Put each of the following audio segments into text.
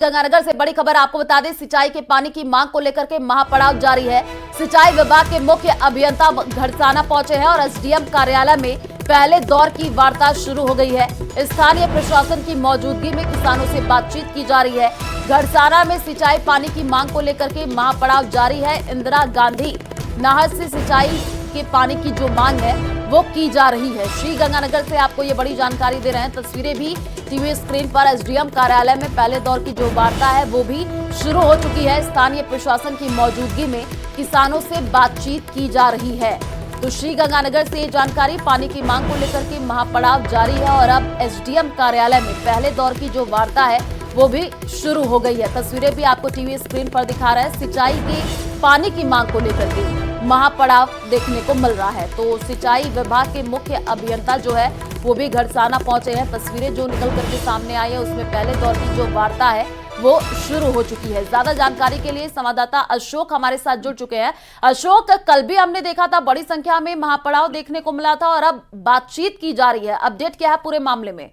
गंगानगर से बड़ी खबर आपको बता दें, सिंचाई के पानी की मांग को लेकर के महापड़ाव जारी है। सिंचाई विभाग के मुख्य अभियंता घड़साना पहुंचे हैं और एसडीएम कार्यालय में पहले दौर की वार्ता शुरू हो गई है। स्थानीय प्रशासन की मौजूदगी में किसानों से बातचीत की जा रही है। घड़साना में सिंचाई पानी की मांग को लेकर के महापड़ाव जारी है। इंदिरा गांधी नहर से सिंचाई के पानी की जो मांग है वो की जा रही है। श्री गंगानगर से आपको ये बड़ी जानकारी दे रहे हैं। तस्वीरें भी टीवी स्क्रीन पर एसडीएम कार्यालय में पहले दौर की जो वार्ता है वो भी शुरू हो चुकी है। स्थानीय प्रशासन की मौजूदगी में किसानों से बातचीत की जा रही है। तो श्री गंगानगर से ये जानकारी, पानी की मांग को लेकर के महापड़ाव जारी है और अब एसडीएम कार्यालय में पहले दौर की जो वार्ता है वो भी शुरू हो गई है। तस्वीरें भी आपको टीवी स्क्रीन पर दिखा रहा है। सिंचाई के पानी की मांग को लेकर के महापड़ाव देखने को मिल रहा है। तो सिंचाई विभाग के मुख्य अभियंता जो है वो भी घड़साना पहुंचे हैं। तस्वीरें जो निकल करके सामने आई है उसमें पहले दौर की जो वार्ता है वो शुरू हो चुकी है। ज्यादा जानकारी के लिए संवाददाता अशोक हमारे साथ जुड़ चुके हैं। अशोक, कल भी हमने देखा था बड़ी संख्या में महापड़ाव देखने को मिला था और अब बातचीत की जा रही है। अपडेट क्या है पूरे मामले में?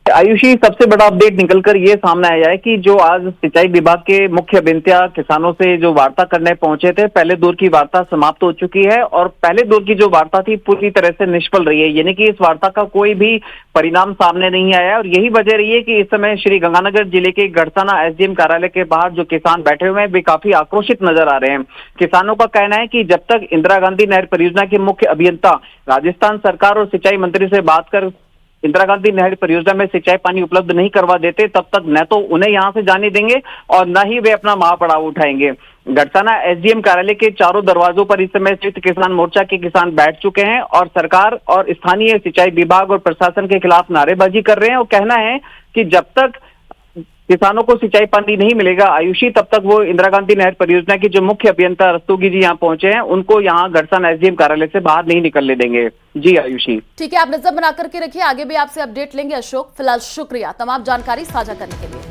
आयुषी, सबसे बड़ा अपडेट निकलकर ये सामने आया है कि जो आज सिंचाई विभाग के मुख्य अभियंता किसानों से जो वार्ता करने पहुंचे थे, पहले दौर की वार्ता समाप्त हो चुकी है और पहले दौर की जो वार्ता थी पूरी तरह से निष्फल रही है। यानी कि इस वार्ता का कोई भी परिणाम सामने नहीं आया और यही वजह रही है कि इस समय श्री गंगानगर जिले के घड़साना एसडीएम कार्यालय के बाहर जो किसान बैठे हुए हैं वे काफी आक्रोशित नजर आ रहे हैं। किसानों का कहना है कि जब तक इंदिरा गांधी नहर परियोजना के मुख्य अभियंता राजस्थान सरकार और सिंचाई मंत्री से बात कर इंदिरा गांधी नहर परियोजना में सिंचाई पानी उपलब्ध नहीं करवा देते, तब तक न तो उन्हें यहां से जाने देंगे और न ही वे अपना महापड़ाव उठाएंगे। घड़साना एसडीएम कार्यालय के चारों दरवाजों पर इस समय संयुक्त किसान मोर्चा के किसान बैठ चुके हैं और सरकार और स्थानीय सिंचाई विभाग और प्रशासन के खिलाफ नारेबाजी कर रहे हैं और कहना है कि जब तक किसानों को सिंचाई पानी नहीं मिलेगा आयुषी, तब तक वो इंदिरा गांधी नहर परियोजना के जो मुख्य अभियंता रस्तोगी जी यहाँ पहुंचे हैं उनको यहाँ घड़साना एसडीएम कार्यालय से बाहर नहीं निकलने देंगे। जी आयुषी। ठीक है, आप नजर बना करके रखिए, आगे भी आपसे अपडेट लेंगे। अशोक, फिलहाल शुक्रिया तमाम जानकारी साझा करने के लिए।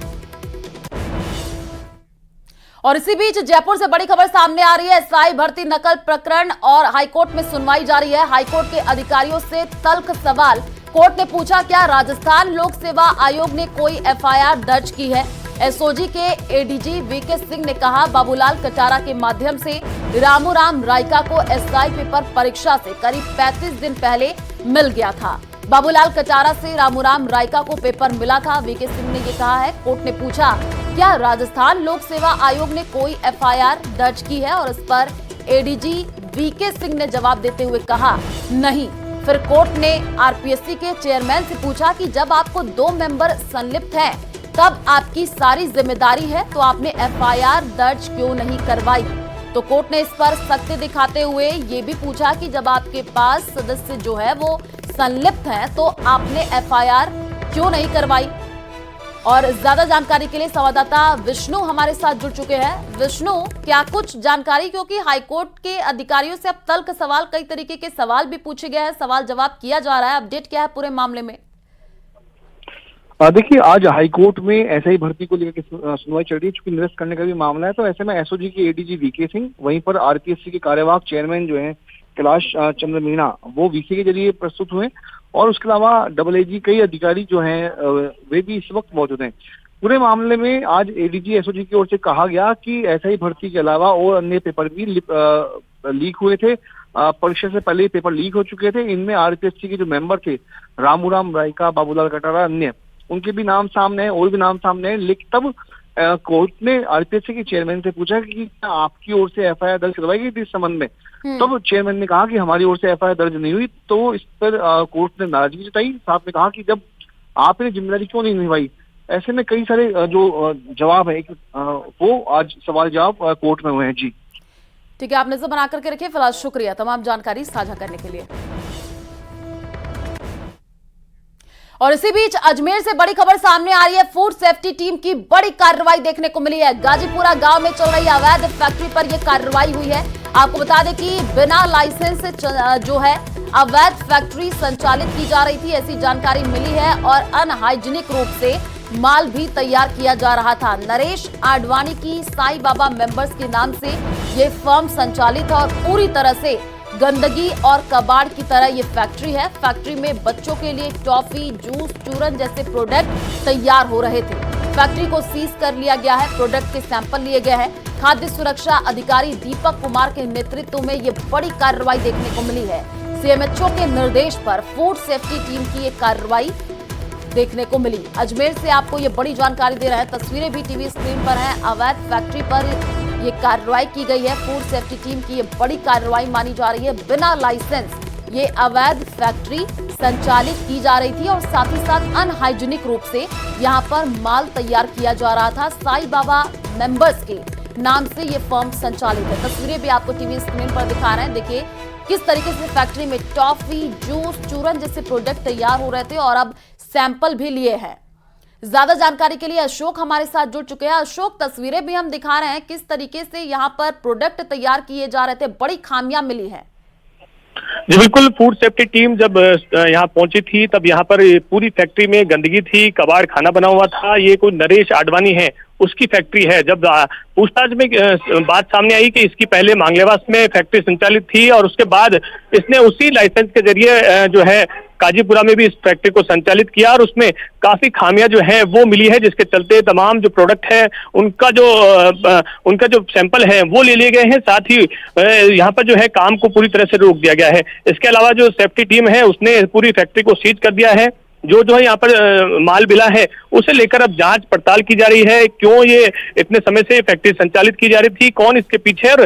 और इसी बीच जयपुर से बड़ी खबर सामने आ रही है। एसआई भर्ती नकल प्रकरण और हाईकोर्ट में सुनवाई जारी है। हाईकोर्ट के अधिकारियों से तल्ख सवाल। कोर्ट ने पूछा, क्या राजस्थान लोक सेवा आयोग ने कोई एफआईआर दर्ज की है? एसओजी के एडीजी वीके सिंह ने कहा, बाबूलाल कटारा के माध्यम से रामूराम रायका को एसआई पेपर परीक्षा से करीब 35 दिन पहले मिल गया था। बाबूलाल कटारा से रामूराम रायका को पेपर मिला था। वीके सिंह ने ये कहा है। कोर्ट ने पूछा, क्या राजस्थान लोक सेवा आयोग ने कोई एफआईआर दर्ज की है? और इस पर एडीजी वीके सिंह ने जवाब देते हुए कहा, नहीं। फिर कोर्ट ने आरपीएससी के चेयरमैन से पूछा कि जब आपको 2 मेंबर संलिप्त हैं, तब आपकी सारी जिम्मेदारी है, तो आपने एफआईआर दर्ज क्यों नहीं करवाई? तो कोर्ट ने इस पर सख्ती दिखाते हुए ये भी पूछा कि जब आपके पास सदस्य जो है वो संलिप्त हैं, तो आपने एफआईआर क्यों नहीं करवाई? और ज्यादा जानकारी के लिए संवाददाता विष्णु हमारे साथ जुड़ चुके हैं। विष्णु, क्या कुछ जानकारी, क्योंकि हाईकोर्ट के अधिकारियों से अब तल्ख सवाल, कई तरीके के सवाल भी पूछे गए हैं, सवाल जवाब किया जा रहा है। अपडेट क्या है पूरे मामले में? देखिए, आज हाईकोर्ट में एसआई भर्ती को लेकर सुनवाई चल रही है। चूंकि निरस्त करने का भी मामला है, तो ऐसे में एसओजी के एडीजी वीके सिंह, वहीं पर आरपीएससी के कार्यवाहक चेयरमैन जो है कैलाश चंद्र मीणा, वो वीसी के जरिए प्रस्तुत हुए और उसके अलावा डबल एजी कई अधिकारी जो हैं वे भी इस वक्त मौजूद हैं। पूरे मामले में आज एडीजी एसओजी की ओर से कहा गया कि एसआई भर्ती के अलावा और अन्य पेपर भी लीक हुए थे। परीक्षा से पहले पेपर लीक हो चुके थे। इनमें आरपीएससी के जो मेंबर थे, रामूराम रायका, बाबूलाल कटारा, अन्य, उनके भी नाम सामने हैं और भी नाम सामने हैं। लेकिन तब कोर्ट ने आरपीएससी के चेयरमैन से पूछा कि क्या आपकी ओर से एफआईआर दर्ज करवाई गई थी इस संबंध में? तब चेयरमैन ने कहा कि हमारी ओर से एफआईआर दर्ज नहीं हुई। तो इस पर कोर्ट ने नाराजगी जताई। साथ में कहा कि जब आपने जिम्मेदारी क्यों नहीं निभाई? ऐसे में कई सारे जो जवाब है वो आज सवाल जवाब कोर्ट में हुए हैं। जी ठीक है, आप नजर बना करके रखिए। फिलहाल शुक्रिया तमाम जानकारी साझा करने के लिए। और इसी बीच अजमेर से बड़ी खबर सामने आ रही है। फूड सेफ्टी टीम की बड़ी कार्रवाई देखने को मिली है। गाजीपुरा गांव में चल रही अवैध फैक्ट्री पर यह कार्रवाई हुई है। आपको बता दें कि बिना लाइसेंस जो है अवैध फैक्ट्री संचालित की जा रही थी, ऐसी जानकारी मिली है और अनहाइजीनिक रूप से माल भी तैयार किया जा रहा था। नरेश आडवाणी की साई बाबा मेंबर्स के नाम से ये फर्म संचालित है और पूरी तरह से गंदगी और कबाड़ की तरह ये फैक्ट्री है। फैक्ट्री में बच्चों के लिए टॉफी, जूस, चूरन जैसे प्रोडक्ट तैयार हो रहे थे। फैक्ट्री को सीज कर लिया गया है, प्रोडक्ट के सैंपल लिए गए हैं। खाद्य सुरक्षा अधिकारी दीपक कुमार के नेतृत्व में ये बड़ी कार्रवाई देखने को मिली है। सीएमएचओ के निर्देश पर फूड सेफ्टी टीम की ये कार्रवाई देखने को मिली। अजमेर से आपको ये बड़ी जानकारी दे रहे हैं, तस्वीरें भी टीवी स्क्रीन पर हैं। अवैध फैक्ट्री पर ये कार्रवाई की गई है। फूड सेफ्टी टीम की ये बड़ी कार्रवाई मानी जा रही है। बिना लाइसेंस ये अवैध फैक्ट्री संचालित की जा रही थी और साथ ही साथ अनहाइजीनिक रूप से यहाँ पर माल तैयार किया जा रहा था। साईं बाबा मेंबर्स के नाम से ये फर्म संचालित है। तस्वीरें भी आपको टीवी स्क्रीन पर दिखा रहे हैं। देखिए किस तरीके से फैक्ट्री में टॉफी, जूस, चूरन जैसे प्रोडक्ट तैयार हो रहे थे और अब सैंपल भी लिए हैं। ज्यादा जानकारी के लिए अशोक हमारे साथ जुड़ चुके हैं। अशोक, तस्वीरें भी हम दिखा रहे हैं किस तरीके से यहाँ पर प्रोडक्ट तैयार किए जा रहे थे, बड़ी खामियां मिली है। जी बिल्कुल, फूड सेफ्टी टीम जब यहाँ पहुंची थी तब यहाँ पर पूरी फैक्ट्री में गंदगी थी, कबाड़ खाना बना हुआ था। ये कोई नरेश आडवाणी है, उसकी फैक्ट्री है। जब पूछताछ में बात सामने आई कि इसकी पहले मांगलेवास में फैक्ट्री संचालित थी और उसके बाद इसने उसी लाइसेंस के जरिए जो है काजीपुरा में भी इस फैक्ट्री को संचालित किया और उसमें काफी खामियां जो है वो मिली है, जिसके चलते तमाम जो प्रोडक्ट है उनका जो सैंपल है वो ले लिए गए हैं। साथ ही यहाँ पर जो है काम को पूरी तरह से रोक दिया गया है। इसके अलावा जो सेफ्टी टीम है उसने पूरी फैक्ट्री को सीज कर दिया है। जो है यहाँ पर माल मिला है उसे लेकर अब जांच पड़ताल की जा रही है। क्यों ये इतने समय से फैक्ट्री संचालित की जा रही थी, कौन इसके पीछे है और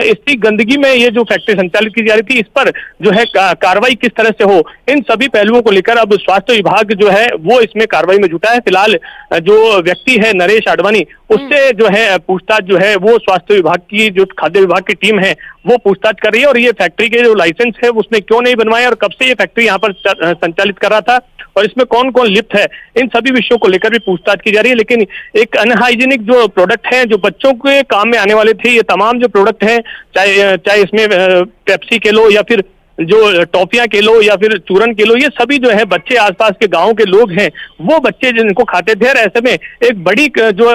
इतनी गंदगी में ये जो फैक्ट्री संचालित की जा रही थी इस पर जो है कार्रवाई किस तरह से हो, इन सभी पहलुओं को लेकर अब स्वास्थ्य विभाग जो है वो इसमें कार्रवाई में जुटा है। फिलहाल जो व्यक्ति है नरेश आडवाणी, उससे जो है पूछताछ जो है वो स्वास्थ्य विभाग की जो खाद्य विभाग की टीम है वो पूछताछ कर रही है और ये फैक्ट्री के जो लाइसेंस है उसने क्यों नहीं बनवाया और कब से ये फैक्ट्री यहाँ पर संचालित कर रहा था और इसमें कौन कौन लिप्त है, इन सभी विषयों को लेकर भी पूछताछ की जा रही है। लेकिन एक अनहाइजीनिक जो प्रोडक्ट हैं जो बच्चों के काम में आने वाले थे, ये तमाम जो प्रोडक्ट हैं, चाहे इसमें पेप्सी के लो या फिर जो टॉफियां के लो या फिर चूरन के लो, ये सभी जो है बच्चे आसपास के गांव के लोग हैं वो बच्चे जिनको खाते थे और ऐसे में एक बड़ी जो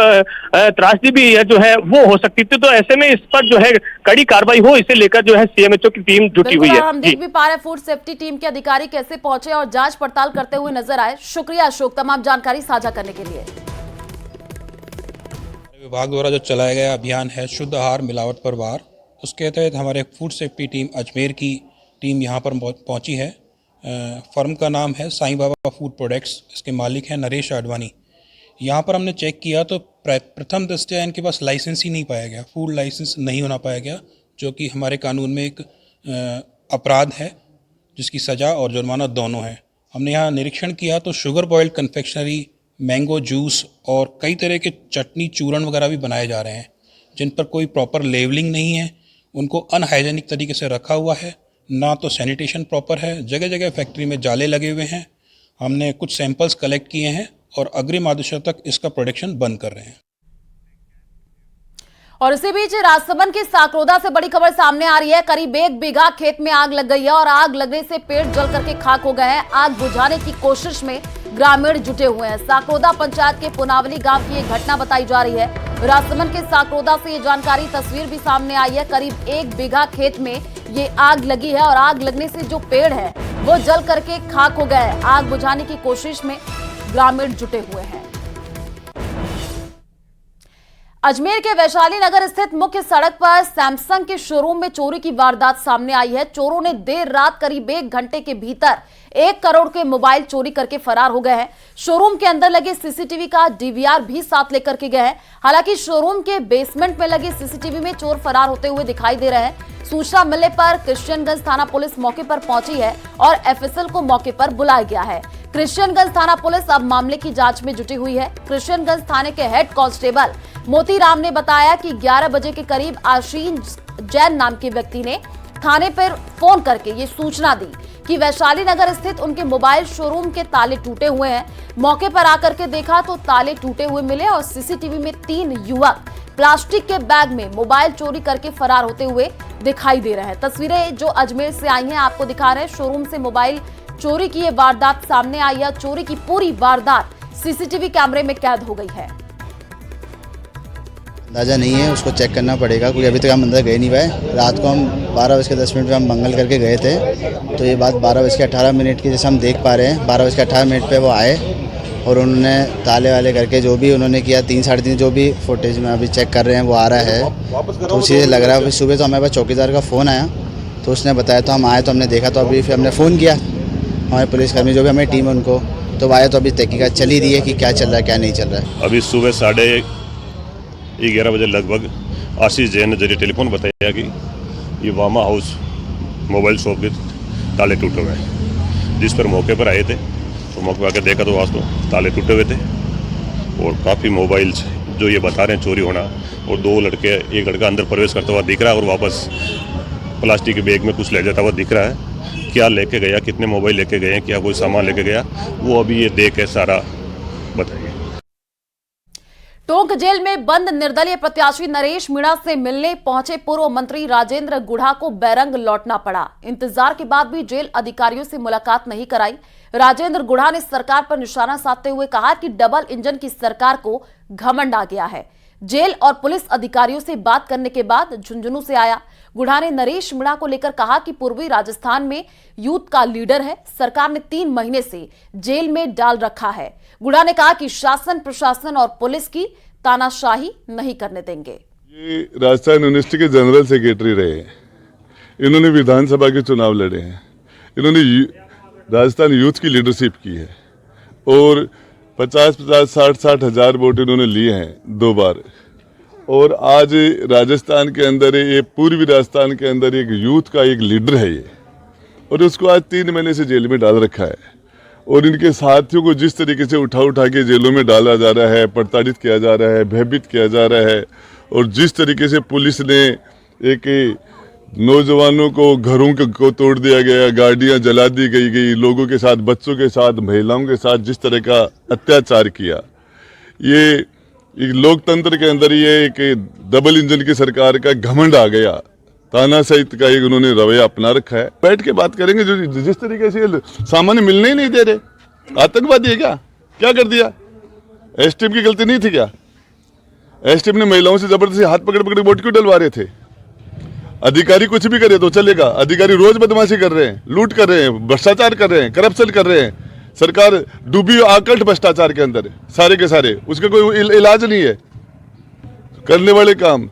त्रासदी भी जो है वो हो सकती थी। तो ऐसे में इस पर जो है कड़ी कार्रवाई हो, इसे लेकर जो है सीएमएचओ की टीम जुटी हुई है। हम देख भी पा रहे हैं फूड सेफ्टी टीम के अधिकारी कैसे पहुंचे और जांच पड़ताल करते हुए नजर आए। शुक्रिया अशोक तमाम जानकारी साझा करने के लिए। विभाग द्वारा जो चलाया गया अभियान है शुद्ध आहार मिलावट पर वार, उसके तहत हमारे फूड सेफ्टी टीम अजमेर की टीम यहाँ पर पहुँची है। फर्म का नाम है साईं बाबा फूड प्रोडक्ट्स, इसके मालिक हैं नरेश आडवाणी। यहाँ पर हमने चेक किया तो प्रथम दृष्टया इनके पास लाइसेंस ही नहीं पाया गया, फूड लाइसेंस नहीं होना पाया गया, जो कि हमारे कानून में एक अपराध है जिसकी सज़ा और जुर्माना दोनों है। हमने यहाँ निरीक्षण किया तो sugar boiled confectionery, mango juice और कई तरह के चटनी, चूरन वगैरह भी बनाए जा रहे हैं जिन पर कोई प्रॉपर लेवलिंग नहीं है, उनको अनहाइजेनिक तरीके से रखा हुआ है, ना तो सैनिटेशन प्रॉपर है। जगह जगह फैक्ट्री में जाले लगे हुए हैं। हमने कुछ सैंपल्स कलेक्ट किए हैं और अग्रिम आदेशों तक इसका प्रोडक्शन बंद कर रहे हैं। और इसी बीच राजसमंद के साकरोदा से बड़ी खबर सामने आ रही है। करीब 1 बीघा खेत में आग लग गई है और आग लगने से पेड़ जल करके खाक हो गए हैं। आग बुझाने की कोशिश में ग्रामीण जुटे हुए हैं। साकरोदा पंचायत के पुनावली गांव की ये घटना बताई जा रही है। राजसमंद के साकरोदा से ये जानकारी, तस्वीर भी सामने आई है। करीब 1 बीघा खेत में ये आग लगी है और आग लगने से जो पेड़ है वो जल करके खाक हो गए हैं। आग बुझाने की कोशिश में ग्रामीण जुटे हुए हैं। अजमेर के वैशाली नगर स्थित मुख्य सड़क पर सैमसंग के शोरूम में चोरी की वारदात सामने आई है। चोरों ने देर रात करीब 1 घंटे के भीतर 1 करोड़ के मोबाइल चोरी करके फरार हो गए हैं। शोरूम के अंदर लगे सीसीटीवी का डीवीआर भी साथ लेकर के गए हैं। हालांकि शोरूम के बेसमेंट में लगे सीसीटीवी में चोर फरार होते हुए दिखाई दे रहे हैं। सूचना मिलने पर क्रिश्चियनगंज थाना पुलिस मौके पर पहुंची है और एफएसएल को मौके पर बुलाया गया है। क्रिश्चियनगंज थाना पुलिस अब मामले की जांच में जुटी हुई है। क्रिश्चियनगंज थाने के हेड कांस्टेबल मोतीराम ने बताया कि 11 बजे के करीब आशीष जैन नाम के व्यक्ति ने थाने पर फोन करके ये सूचना दी कि वैशाली नगर स्थित उनके मोबाइल शोरूम के ताले टूटे हुए हैं। मौके पर आकर के देखा तो ताले टूटे हुए मिले और सीसीटीवी में 3 युवक प्लास्टिक के बैग में मोबाइल चोरी करके फरार होते हुए दिखाई दे रहे हैं। तस्वीरें जो अजमेर से आई हैं आपको दिखा रहे हैं। शोरूम से मोबाइल चोरी की ये वारदात सामने आई है। चोरी की पूरी वारदात सीसीटीवी कैमरे में कैद हो गई है। अंदाजा नहीं है, उसको चेक करना पड़ेगा क्योंकि अभी तक हम अंदर गए नहीं पाए। रात को हम 12:10 पे हम मंगल करके गए थे, तो ये बात 12:18 की जैसे हम देख पा रहे हैं। 12:18 पे वो आए और उन्होंने ताले वाले करके जो भी उन्होंने किया 3 साढ़े 3 जो भी फुटेज में अभी चेक कर रहे हैं वो आ रहा है। तो उसी से लग रहा है। अभी सुबह तो हमारे पास चौकीदार का फ़ोन आया तो उसने बताया, तो हम आए तो हमने देखा, तो अभी फिर हमने फ़ोन किया हमारे पुलिसकर्मी जो भी हमारी टीम है उनको, तो आए तो अभी तहकीकात चल ही रही है कि क्या चल रहा है क्या नहीं चल रहा है। अभी सुबह 11:30 बजे लगभग आशीष जैन ने जरिए टेलीफोन बताया कि ये वामा हाउस मोबाइल शॉप के ताले टूटे हुए हैं, जिस पर मौके पर आए थे। तो मौके पर आकर देखा तो वास्तव ताले टूटे हुए थे और काफ़ी मोबाइल्स जो ये बता रहे हैं चोरी होना, और एक लड़का अंदर प्रवेश करता हुआ दिख रहा है और वापस प्लास्टिक के बैग में कुछ ले जाता हुआ दिख रहा है। क्या लेके गया, कितने मोबाइल लेके गए, क्या कोई सामान लेके गया, वो अभी ये देख के सारा बताएंगे। टोंक जेल में बंद निर्दलीय प्रत्याशी नरेश मीणा से मिलने पहुंचे पूर्व मंत्री राजेंद्र गुढ़ा को बैरंग लौटना पड़ा। इंतजार के बाद भी जेल अधिकारियों से मुलाकात नहीं कराई। राजेंद्र गुढ़ा ने सरकार पर निशाना साधते हुए कहा कि डबल इंजन की सरकार को घमंड आ गया है। जेल और पुलिस अधिकारियों से बात करने के बाद झुंझुनू से आया। गुढ़ा ने नरेश मीणा को लेकर कहा कि पूर्वी राजस्थान में यूथ का लीडर है, सरकार ने 3 महीने से जेल में डाल रखा है। गुढ़ा ने कहा कि शासन प्रशासन और पुलिस की तानाशाही नहीं करने देंगे। ये राजस्थान यूनिवर्सिटी के जनरल सेक्रेटरी रहे हैं, इन्होंने विधानसभा के चुनाव लड़े हैं, इन्होंने राजस्थान यूथ की लीडरशिप की है और 50-60 हज़ार वोट इन्होंने लिए हैं 2 बार। और आज राजस्थान के अंदर, ये पूर्वी राजस्थान के अंदर एक यूथ का एक लीडर है ये, और उसको आज 3 महीने से जेल में डाल रखा है। और इनके साथियों को जिस तरीके से उठा के जेलों में डाला जा रहा है, प्रताड़ित किया जा रहा है, भयभीत किया जा रहा है, और जिस तरीके से पुलिस ने एक नौजवानों को घरों को तोड़ दिया गया, गाड़ियां जला दी गई, लोगों के साथ, बच्चों के साथ, महिलाओं के साथ जिस तरह का अत्याचार किया, ये एक लोकतंत्र के अंदर ये एक डबल इंजन की सरकार का घमंड आ गया, तानाशाही का एक उन्होंने रवैया अपना रखा है। बैठ के बात करेंगे। जो जिस तरीके से सामान्य मिलने ही नहीं दे रहे, आतंकवादी है क्या कर दिया? एसटीएम की गलती नहीं थी क्या? एसटीएम ने महिलाओं से जबरदस्ती हाथ पकड़ वोट क्यों डलवा रहे थे? अधिकारी कुछ भी करे तो चलेगा, अधिकारी रोज बदमाशी कर रहे हैं, लूट कर रहे हैं, भ्रष्टाचार कर रहे हैं, करप्शन कर रहे हैं, सरकार डूबी आकल्ट भ्रष्टाचार के अंदर सारे के सारे, उसका कोई इलाज नहीं है करने वाले काम।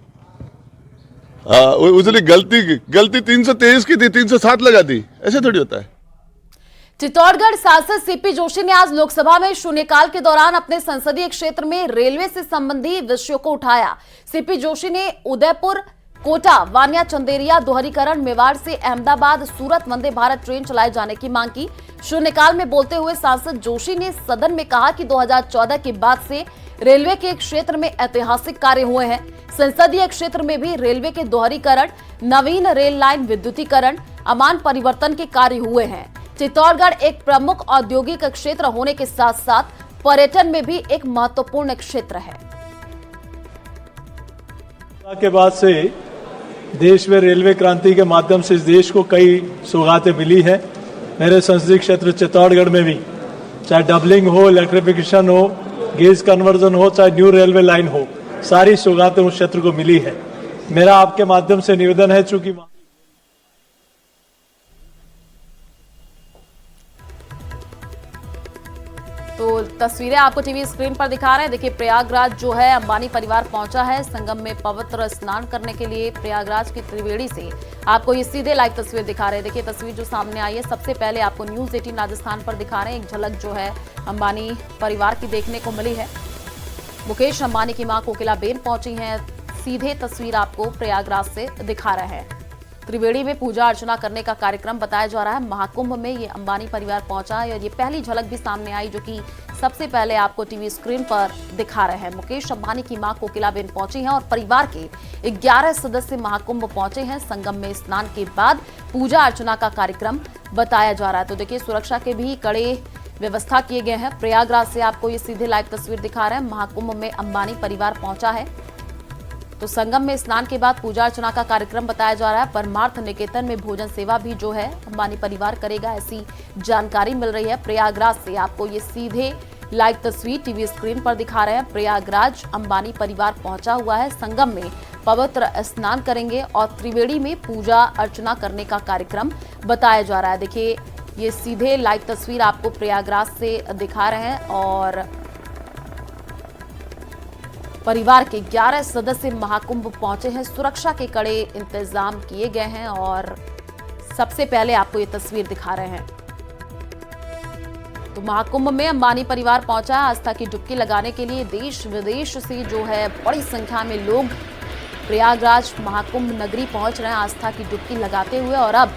उसने गलती 323 की थी, 307 लगा दी, ऐसे थोड़ी होता है। चित्तौड़गढ़ सांसद सीपी जोशी ने आज लोकसभा में शून्यकाल के दौरान अपने संसदीय क्षेत्र में रेलवे से संबंधी विषयों को उठाया। सीपी जोशी ने उदयपुर, कोटा, वानिया, चंदेरिया दोहरीकरण, मेवाड़ से अहमदाबाद, सूरत वंदे भारत ट्रेन चलाए जाने की मांग की। शून्यकाल में बोलते हुए सांसद जोशी ने सदन में कहा कि 2014 के बाद से रेलवे के क्षेत्र में ऐतिहासिक कार्य हुए हैं। संसदीय क्षेत्र में भी रेलवे के दोहरीकरण, नवीन रेल लाइन विद्युतीकरण, अमान परिवर्तन के कार्य हुए हैं। चित्तौड़गढ़ एक प्रमुख औद्योगिक क्षेत्र होने के साथ साथ पर्यटन में भी एक महत्वपूर्ण क्षेत्र है। के बाद से देश में रेलवे क्रांति के माध्यम से इस देश को कई सौगातें मिली है। मेरे संसदीय क्षेत्र चित्तौड़गढ़ में भी, चाहे डबलिंग हो, इलेक्ट्रिफिकेशन हो, गेज कन्वर्जन हो, चाहे न्यू रेलवे लाइन हो, सारी सौगातें उस क्षेत्र को मिली है। मेरा आपके माध्यम से निवेदन है, चूंकि तो तस्वीरें आपको टीवी स्क्रीन पर दिखा रहे हैं। देखिए, प्रयागराज जो है अंबानी परिवार पहुंचा है संगम में पवित्र स्नान करने के लिए। प्रयागराज की त्रिवेणी से आपको ये सीधे लाइव तस्वीर दिखा रहे हैं। देखिए, तस्वीर जो सामने आई है, सबसे पहले आपको न्यूज़ 18 राजस्थान पर दिखा रहे हैं। एक झलक जो है अंबानी परिवार की देखने को मिली है। मुकेश अंबानी की मां कोकिलाबेन पहुंची हैं। सीधे तस्वीर आपको प्रयागराज से दिखा रहे हैं। त्रिवेणी में पूजा अर्चना करने का कार्यक्रम बताया जा रहा है। महाकुंभ में ये अंबानी परिवार पहुंचा है और ये पहली झलक भी सामने आई, जो कि सबसे पहले आपको टीवी स्क्रीन पर दिखा रहे हैं। मुकेश अंबानी की मां कोकिलाबेन पहुंची हैं और परिवार के 11 सदस्य महाकुंभ पहुंचे हैं। संगम में स्नान के बाद पूजा अर्चना का कार्यक्रम बताया जा रहा है। तो देखिए, सुरक्षा के भी कड़े व्यवस्था किए गए हैं। प्रयागराज से आपको ये सीधे लाइव तस्वीर दिखा रहे हैं। महाकुंभ में अंबानी परिवार पहुंचा है, तो संगम में स्नान के बाद पूजा अर्चना का कार्यक्रम बताया जा रहा है। परमार्थ निकेतन में भोजन सेवा भी जो है अंबानी परिवार करेगा, ऐसी जानकारी मिल रही है। प्रयागराज से आपको ये सीधे लाइव तस्वीर टीवी स्क्रीन पर दिखा रहे हैं। प्रयागराज अंबानी परिवार पहुंचा हुआ है। संगम में पवित्र स्नान करेंगे और त्रिवेणी में पूजा अर्चना करने का कार्यक्रम बताया जा रहा है। देखिए, ये सीधे लाइव तस्वीर आपको प्रयागराज से दिखा रहे हैं और परिवार के 11 सदस्य महाकुंभ पहुंचे हैं। सुरक्षा के कड़े इंतजाम किए गए हैं और सबसे पहले आपको ये तस्वीर दिखा रहे हैं। तो महाकुंभ में अंबानी परिवार पहुंचा है आस्था की डुबकी लगाने के लिए। देश विदेश से जो है बड़ी संख्या में लोग प्रयागराज महाकुंभ नगरी पहुंच रहे हैं आस्था की डुबकी लगाते हुए। और अब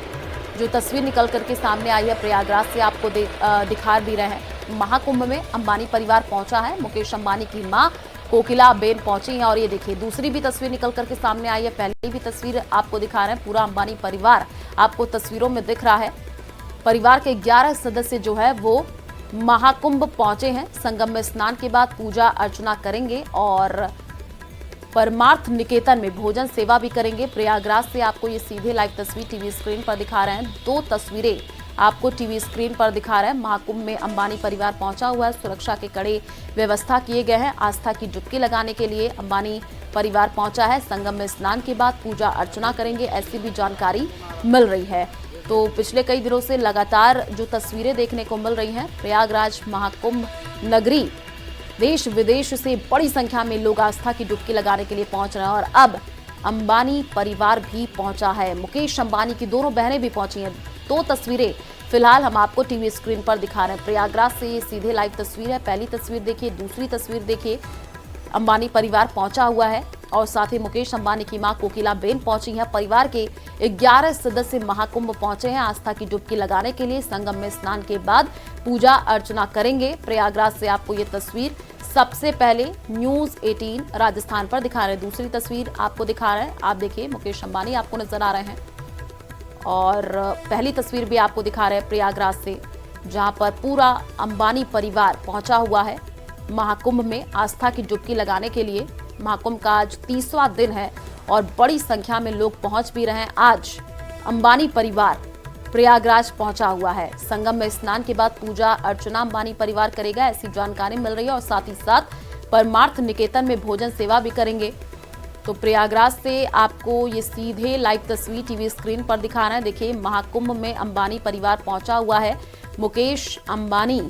जो तस्वीर निकल करके सामने आई है प्रयागराज से आपको दिखा भी रहे हैं। महाकुंभ में अंबानी परिवार पहुंचा है। मुकेश अंबानी की मां कोकिला बेन पहुंची हैं और ये देखिए दूसरी भी तस्वीर निकल करके सामने आई है। पहली भी तस्वीर आपको दिखा रहे हैं। पूरा अंबानी परिवार आपको तस्वीरों में दिख रहा है। परिवार के 11 सदस्य जो है वो महाकुंभ पहुंचे हैं। संगम में स्नान के बाद पूजा अर्चना करेंगे और परमार्थ निकेतन में भोजन सेवा भी करेंगे। प्रयागराज से आपको ये सीधे लाइव तस्वीर टीवी स्क्रीन पर दिखा रहे हैं। 2 तस्वीरें आपको टीवी स्क्रीन पर दिखा रहे हैं। महाकुंभ में अंबानी परिवार पहुंचा हुआ है। सुरक्षा के कड़े व्यवस्था किए गए हैं। आस्था की डुबकी लगाने के लिए अंबानी परिवार पहुंचा है। संगम में स्नान के बाद पूजा अर्चना करेंगे, ऐसी भी जानकारी मिल रही है। तो पिछले कई दिनों से लगातार जो तस्वीरें देखने को मिल रही हैं, प्रयागराज महाकुंभ नगरी देश विदेश से बड़ी संख्या में लोग आस्था की डुबकी लगाने के लिए पहुंच रहे हैं। और अब अंबानी परिवार भी पहुंचा है। मुकेश अंबानी की दोनों बहनें भी पहुंची हैं। 2 तस्वीरें फिलहाल हम आपको टीवी स्क्रीन पर दिखा रहे हैं। प्रयागराज से ये सीधे लाइव तस्वीर है। पहली तस्वीर देखिए, दूसरी तस्वीर देखिए। अंबानी परिवार पहुंचा हुआ है और साथ ही मुकेश अंबानी की मां कोकिला बेन पहुंची है। परिवार के 11 सदस्य महाकुंभ पहुंचे हैं आस्था की डुबकी लगाने के लिए। संगम में स्नान के बाद पूजा अर्चना करेंगे। प्रयागराज से आपको ये तस्वीर सबसे पहले न्यूज़ 18 राजस्थान पर दिखा रहे हैं। दूसरी तस्वीर आपको दिखा रहे हैं। आप देखिए मुकेश अंबानी आपको नजर आ रहे हैं और पहली तस्वीर भी आपको दिखा रहे हैं प्रयागराज से, जहां पर पूरा अंबानी परिवार पहुंचा हुआ है महाकुंभ में आस्था की डुबकी लगाने के लिए। महाकुंभ का आज 30वां दिन है और बड़ी संख्या में लोग पहुंच भी रहे हैं। आज अंबानी परिवार प्रयागराज पहुंचा हुआ है। संगम में स्नान के बाद पूजा अर्चना अंबानी परिवार करेगा, ऐसी जानकारी मिल रही है। और साथ ही साथ परमार्थ निकेतन में भोजन सेवा भी करेंगे। तो प्रयागराज से आपको ये सीधे लाइव तस्वीर टीवी स्क्रीन पर दिखा रहे हैं। देखिए महाकुंभ में अंबानी परिवार पहुंचा हुआ है। मुकेश अंबानी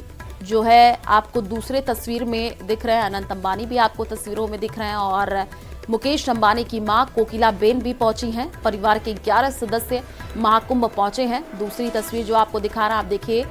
जो है आपको दूसरे तस्वीर में दिख रहे हैं। अनंत अंबानी भी आपको तस्वीरों में दिख रहे हैं और मुकेश अंबानी की मां कोकिला बेन भी पहुंची हैं। परिवार के 11 सदस्य महाकुंभ पहुंचे हैं। दूसरी तस्वीर जो आपको दिखा रहा है, आप देखिए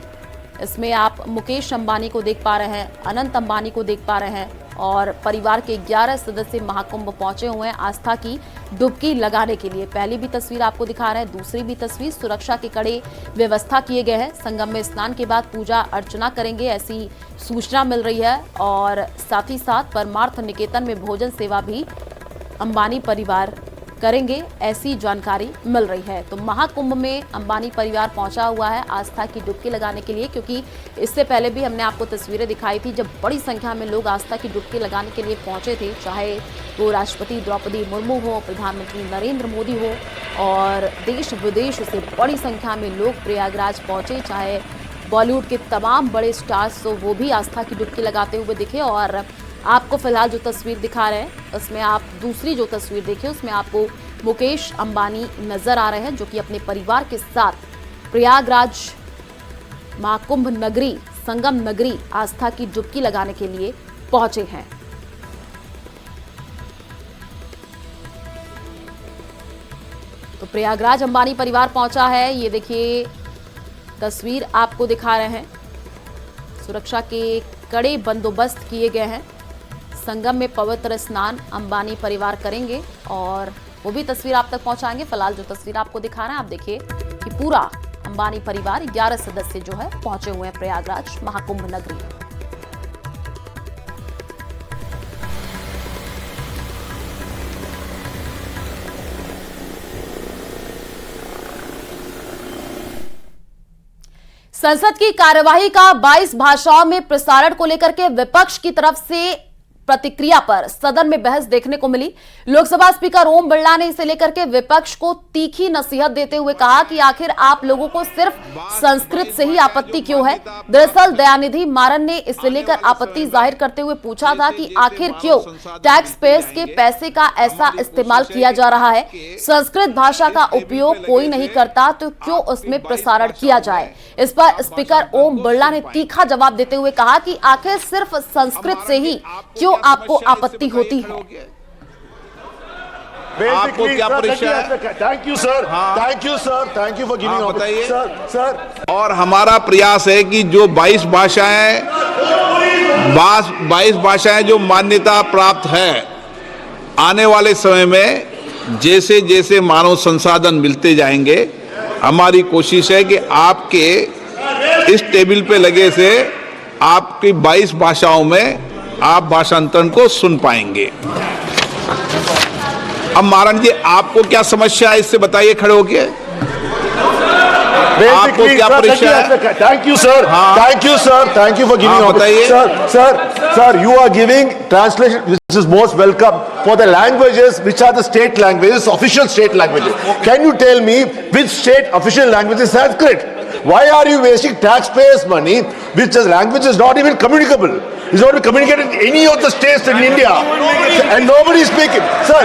इसमें आप मुकेश अंबानी को देख पा रहे हैं, अनंत अंबानी को देख पा रहे हैं और परिवार के 11 सदस्य महाकुंभ पहुंचे हुए हैं आस्था की डुबकी लगाने के लिए। पहली भी तस्वीर आपको दिखा रहे हैं, दूसरी भी तस्वीर। सुरक्षा के कड़े व्यवस्था किए गए हैं। संगम में स्नान के बाद पूजा अर्चना करेंगे, ऐसी सूचना मिल रही है। और साथ ही साथ परमार्थ निकेतन में भोजन सेवा भी अंबानी परिवार करेंगे, ऐसी जानकारी मिल रही है। तो महाकुंभ में अंबानी परिवार पहुंचा हुआ है आस्था की डुबकी लगाने के लिए, क्योंकि इससे पहले भी हमने आपको तस्वीरें दिखाई थी जब बड़ी संख्या में लोग आस्था की डुबकी लगाने के लिए पहुंचे थे। चाहे वो राष्ट्रपति द्रौपदी मुर्मू हो, प्रधानमंत्री नरेंद्र मोदी हो और देश विदेश से बड़ी संख्या में लोग प्रयागराज पहुंचे। चाहे बॉलीवुड के तमाम बड़े स्टार्स तो वो भी आस्था की डुबकी लगाते हुए दिखे। और आपको फिलहाल जो तस्वीर दिखा रहे हैं उसमें आप दूसरी जो तस्वीर देखिए उसमें आपको मुकेश अंबानी नजर आ रहे हैं, जो कि अपने परिवार के साथ प्रयागराज महाकुंभ नगरी, संगम नगरी आस्था की डुबकी लगाने के लिए पहुंचे हैं। तो प्रयागराज अंबानी परिवार पहुंचा है। ये देखिए तस्वीर आपको दिखा रहे हैं। सुरक्षा के कड़े बंदोबस्त किए गए हैं। संगम में पवित्र स्नान अंबानी परिवार करेंगे और वो भी तस्वीर आप तक पहुंचाएंगे। फिलहाल जो तस्वीर आपको दिखा रहे हैं, आप देखिए कि पूरा अंबानी परिवार 11 सदस्य जो है पहुंचे हुए हैं प्रयागराज महाकुंभ नगरी। संसद की कार्यवाही का 22 भाषाओं में प्रसारण को लेकर के विपक्ष की तरफ से प्रतिक्रिया पर सदन में बहस देखने को मिली। लोकसभा स्पीकर ओम बिरला ने इसे लेकर के विपक्ष को तीखी नसीहत देते हुए कहा कि आखिर आप लोगों को सिर्फ संस्कृत से ही आपत्ति क्यों है। दरअसल दयानिधि मारन ने इसे लेकर आपत्ति जाहिर करते हुए पूछा था कि आखिर क्यों टैक्स पेयर्स के पैसे का ऐसा इस्तेमाल किया जा रहा है। संस्कृत भाषा का उपयोग कोई नहीं करता तो क्यों उसमें प्रसारण किया जाए। इस पर स्पीकर ओम बिरला ने तीखा जवाब देते हुए कहा कि आखिर सिर्फ संस्कृत से ही क्यों आपको आपत्ति होती है। आपको क्या परीक्षा है? Thank you sir, thank you sir, thank you for giving बताइए सर। और हमारा प्रयास है कि जो 22 भाषाएं जो मान्यता प्राप्त है, आने वाले समय में जैसे जैसे मानव संसाधन मिलते जाएंगे, हमारी कोशिश है कि आपके इस टेबल पे लगे से आपकी 22 भाषाओं में आप भाषांतरण को सुन पाएंगे। अब मारन जी, आपको क्या समस्या है, इससे बताइए खड़े होके। आपको क्या परीक्षा है? Thank you sir, thank you sir, thank you for giving बताइए sir, you are giving translation which is most welcome for the languages which are the state languages, official state languages. Can you tell me which state official language is Sanskrit? Why are you wasting taxpayers' money, which the language is not even communicable? It's not even communicated in any of the states in India, and nobody is speaking. Sir,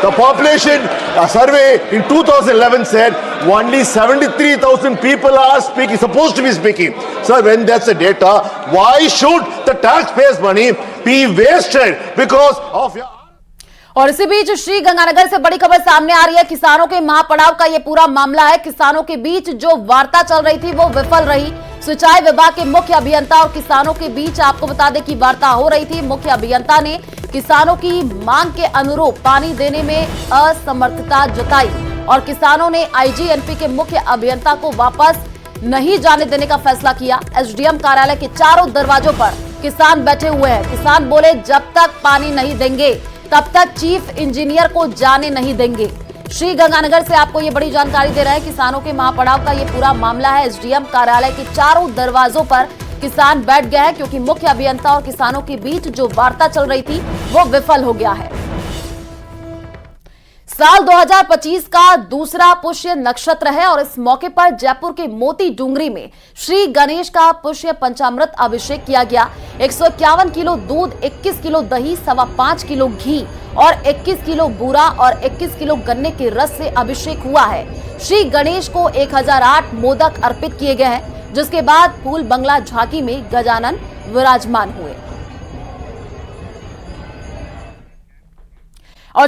the population survey in 2011 said only 73,000 people are speaking, supposed to be speaking. Sir, when that's the data, why should the taxpayers' money be wasted because of your... और इसी बीच श्री गंगानगर से बड़ी खबर सामने आ रही है। किसानों के महापड़ाव का यह पूरा मामला है। किसानों के बीच जो वार्ता चल रही थी वो विफल रही। सिंचाई विभाग के मुख्य अभियंता और किसानों के बीच आपको बता दें कि वार्ता हो रही थी। मुख्य अभियंता ने किसानों की मांग के अनुरूप पानी देने में असमर्थता जताई और किसानों ने आईजीएनपी के मुख्य अभियंता को वापस नहीं जाने देने का फैसला किया। एसडीएम कार्यालय के चारों दरवाजों पर किसान बैठे हुए हैं। किसान बोले जब तक पानी नहीं देंगे तब तक चीफ इंजीनियर को जाने नहीं देंगे। श्री गंगानगर से आपको ये बड़ी जानकारी दे रहे हैं। किसानों के महापड़ाव का ये पूरा मामला है। एसडीएम कार्यालय के चारों दरवाजों पर किसान बैठ गए हैं क्योंकि मुख्य अभियंता और किसानों के बीच जो वार्ता चल रही थी वो विफल हो गया है। साल 2025 का दूसरा पुष्य नक्षत्र है और इस मौके पर जयपुर के मोती डूंगरी में श्री गणेश का पुष्य पंचामृत अभिषेक किया गया। 151 किलो दूध, 21 किलो दही, 5.25 किलो घी और 21 किलो बूरा और 21 किलो गन्ने के रस से अभिषेक हुआ है। श्री गणेश को 1008 मोदक अर्पित किए गए हैं, जिसके बाद फूल बंगला झांकी में गजानन विराजमान हुए। और